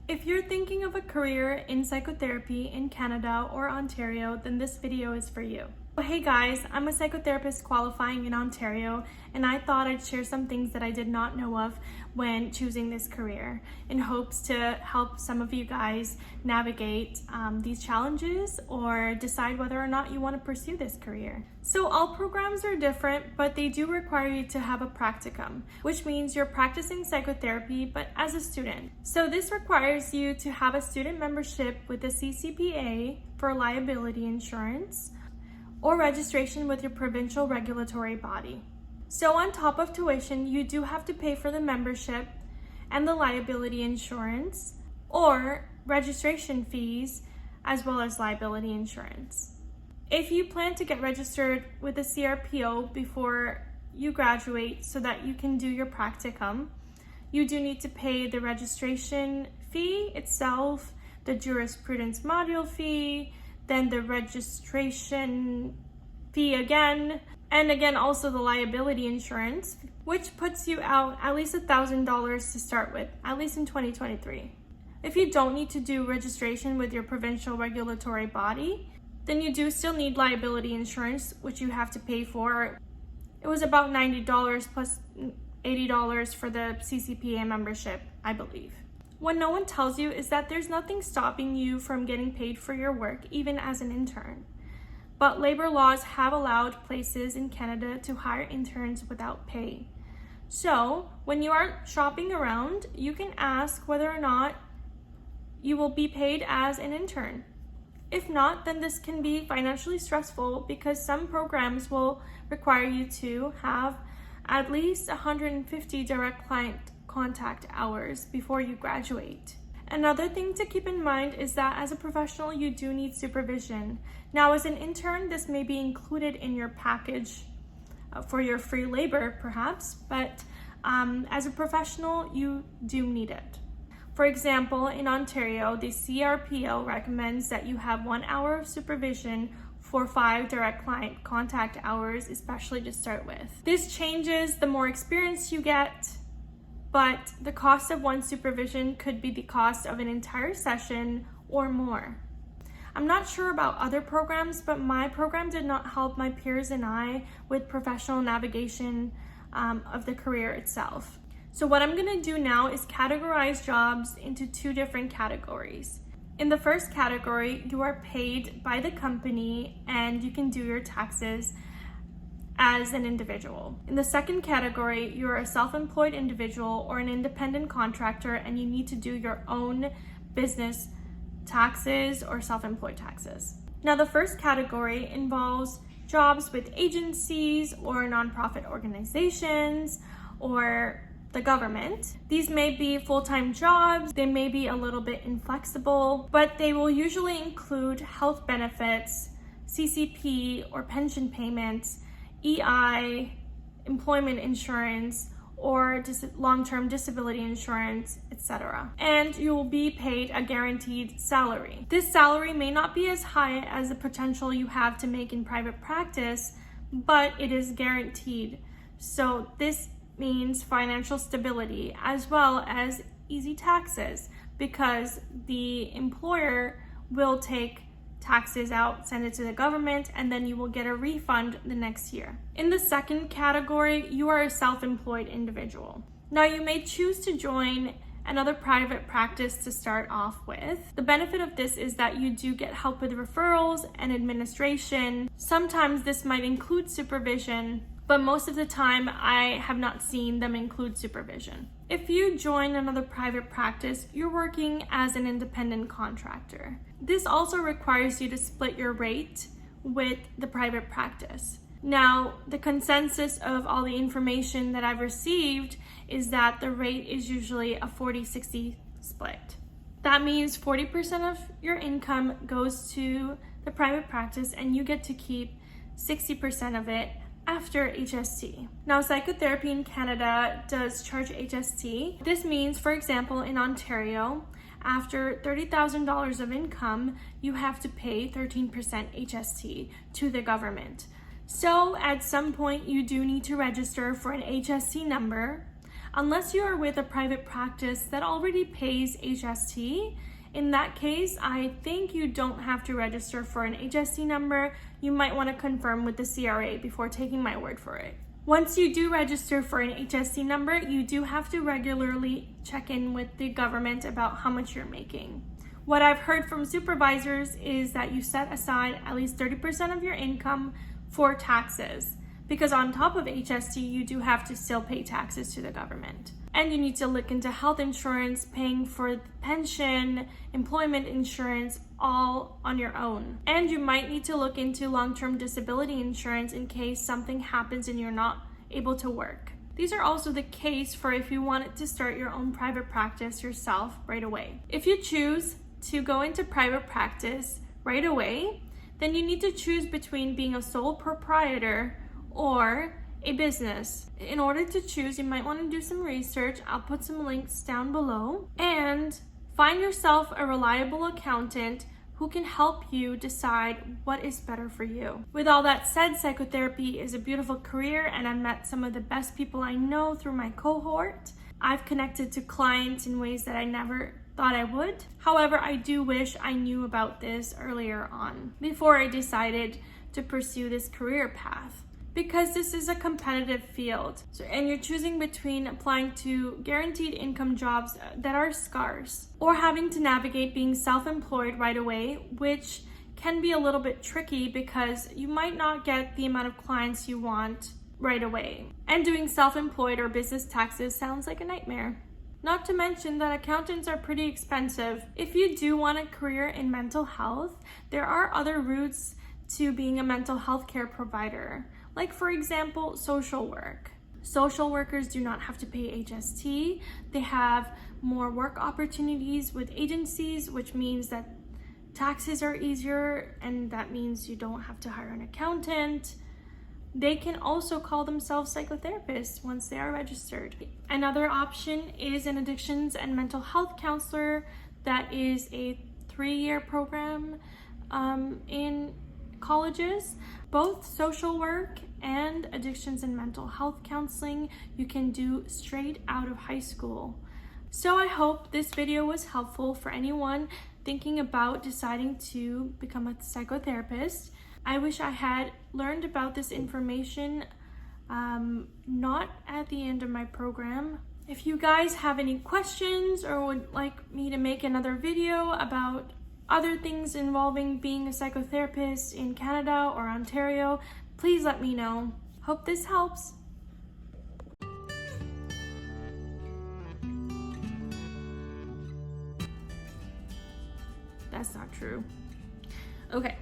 If you're thinking of a career in psychotherapy in Canada or Ontario, then this video is for you. Hey guys, I'm a psychotherapist qualifying in Ontario, and I thought I'd share some things that I did not know of when choosing this career in hopes to help some of you guys navigate these challenges or decide whether or not you want to pursue this career. So all programs are different, but they do require you to have a practicum, which means you're practicing psychotherapy but as a student. So this requires you to have a student membership with a CCPA for liability insurance, or registration with your provincial regulatory body. So on top of tuition, you do have to pay for the membership and the liability insurance or registration fees, as well as liability insurance. If you plan to get registered with a CRPO before you graduate so that you can do your practicum, you do need to pay the registration fee itself, the jurisprudence module fee, then the registration fee again, and again also the liability insurance, which puts you out at least $1,000 to start with, at least in 2023. If you don't need to do registration with your provincial regulatory body, then you do still need liability insurance, which you have to pay for. It was about $90 plus $80 for the CCPA membership, I believe. What no one tells you is that there's nothing stopping you from getting paid for your work, even as an intern. But labor laws have allowed places in Canada to hire interns without pay. So when you are shopping around, you can ask whether or not you will be paid as an intern. If not, then this can be financially stressful because some programs will require you to have at least 150 direct client contact hours before you graduate. Another thing to keep in mind is that as a professional, you do need supervision. Now, as an intern, this may be included in your package for your free labor, perhaps, but as a professional, you do need it. For example, in Ontario, the CRPO recommends that you have 1 hour of supervision for 5 direct client contact hours, especially to start with. This changes the more experience you get, but the cost of one supervision could be the cost of an entire session or more. I'm not sure about other programs, but my program did not help my peers and I with professional navigation of the career itself. So what I'm gonna do now is categorize jobs into 2 different categories. In the first category, you are paid by the company and you can do your taxes as an individual. In the second category, you're a self-employed individual or an independent contractor and you need to do your own business taxes or self-employed taxes. Now, the first category involves jobs with agencies or nonprofit organizations or the government. These may be full-time jobs, they may be a little bit inflexible, but they will usually include health benefits, CCP or pension payments, EI, employment insurance, or long-term disability insurance, etc. And you will be paid a guaranteed salary. This salary may not be as high as the potential you have to make in private practice, but it is guaranteed. So this means financial stability as well as easy taxes because the employer will take taxes out, send it to the government, and then you will get a refund the next year. In the second category, you are a self-employed individual. Now, you may choose to join another private practice to start off with. The benefit of this is that you do get help with referrals and administration. Sometimes this might include supervision, but most of the time I have not seen them include supervision. If you join another private practice, you're working as an independent contractor. This also requires you to split your rate with the private practice. Now, the consensus of all the information that I've received is that the rate is usually a 40-60 split. That means 40% of your income goes to the private practice and you get to keep 60% of it after HST. Now, psychotherapy in Canada does charge HST. This means, for example, in Ontario, after $30,000 of income, you have to pay 13% HST to the government. So at some point, you do need to register for an HST number. unless you are with a private practice that already pays HST. In that case, I think you don't have to register for an HST number. You might want to confirm with the CRA before taking my word for it. Once you do register for an HST number, you do have to regularly check in with the government about how much you're making. What I've heard from supervisors is that you set aside at least 30% of your income for taxes, because on top of HST, you do have to still pay taxes to the government. And you need to look into health insurance, paying for pension, employment insurance, all on your own. And you might need to look into long-term disability insurance in case something happens and you're not able to work. These are also the case for if you wanted to start your own private practice yourself right away. If you choose to go into private practice right away, then you need to choose between being a sole proprietor or a business. In order to choose, you might want to do some research. I'll put some links down below. And find yourself a reliable accountant who can help you decide what is better for you. With all that said, psychotherapy is a beautiful career, and I've met some of the best people I know through my cohort. I've connected to clients in ways that I never thought I would. However, I do wish I knew about this earlier on, before I decided to pursue this career path. Because this is a competitive field, and you're choosing between applying to guaranteed income jobs that are scarce or having to navigate being self-employed right away, which can be a little bit tricky because you might not get the amount of clients you want right away. And doing self-employed or business taxes sounds like a nightmare. Not to mention that accountants are pretty expensive. If you do want a career in mental health, there are other routes to being a mental health care provider. Like, for example, social work. Social workers do not have to pay HST. They have more work opportunities with agencies, which means that taxes are easier, and that means you don't have to hire an accountant. They can also call themselves psychotherapists once they are registered. Another option is an addictions and mental health counselor. That is a 3-year program in colleges. Both social work and addictions and mental health counseling you can do straight out of high school. So I hope this video was helpful for anyone thinking about deciding to become a psychotherapist. I wish I had learned about this information not at the end of my program. If you guys have any questions or would like me to make another video about other things involving being a psychotherapist in Canada or Ontario, please let me know. Hope this helps. That's not true. Okay.